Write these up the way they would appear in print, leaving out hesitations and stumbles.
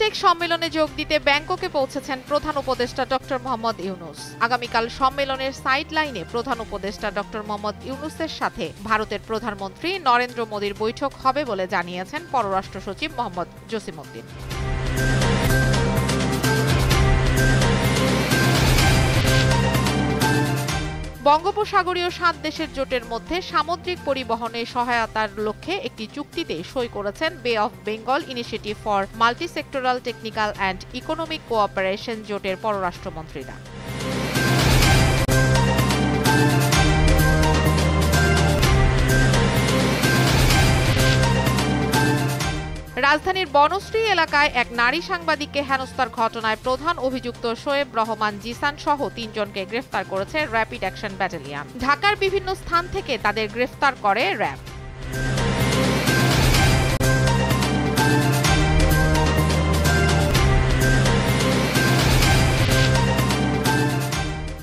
বিমস্টেক সম্মেলনে যোগ দিতে ব্যাংককে পৌঁছেছেন প্রধান উপদেষ্টা ডক্টর মোহাম্মদ ইউনূস। আগামীকাল সম্মেলনের সাইড লাইনে প্রধান উপদেষ্টা ডক্টর মোহাম্মদ ইউনূসের সাথে ভারতের প্রধানমন্ত্রী নরেন্দ্র মোদীর বৈঠক হবে বলে জানিয়েছেন পররাষ্ট্র সচিব মোহাম্মদ জসিমউদ্দিন। বঙ্গোপসাগরীয় ৭ দেশের জোটের মধ্যে সামুদ্রিক পরিবহনে সহায়তার লক্ষ্যে একটি চুক্তিতে সই করেছেন বে of Bengal initiative for multi-sectoral technical and economic cooperation জোটের পররাষ্ট্রমন্ত্রীরা। রাজধানীর বনশ্রী এলাকায় এক নারী সাংবাদিককে হেনস্থার ঘটনায় প্রধান অভিযুক্ত শোয়েব রহমান জিসান সহ ৩ জনকে গ্রেফতার করেছে র্যাপিড অ্যাকশন ব্যাটালিয়ন। ঢাকার বিভিন্ন স্থান থেকে তাদের গ্রেফতার করে র্যাব।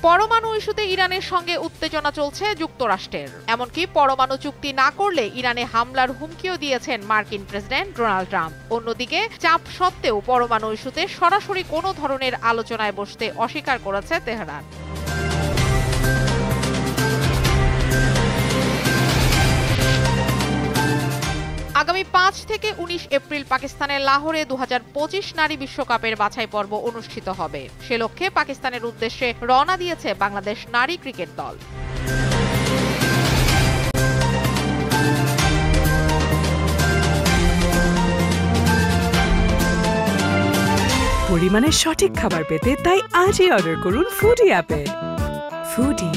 পরমাণু ইস্যুতে ইরানের সঙ্গে উত্তেজনা চলছে যুক্তরাষ্ট্রের। এমনকি পরমাণু চুক্তি না করলে ইরানে হামলার হুমকিও দিয়েছেন মার্কিন প্রেসিডেন্ট ডোনাল্ড ট্রাম্প। অন্যদিকে চাপ সত্ত্বেও পরমাণু ইস্যুতে সরাসরি কোনো ধরনের আলোচনায় বসতে অস্বীকার করেছে তেহরান। আগামী ৫ থেকে ১৯ এপ্রিল পাকিস্তানের লাহোরে ২০২৫ নারী বিশ্বকাপের বাছাই পর্ব অনুষ্ঠিত হবে। সে লক্ষ্যে পাকিস্তানের উদ্দেশ্যে রওনা দিয়েছে বাংলাদেশ নারী ক্রিকেট দল। পরিমাণের সঠিক খাবার পেতে তাই আজই অর্ডার করুন ফুডি অ্যাপে। ফুডি।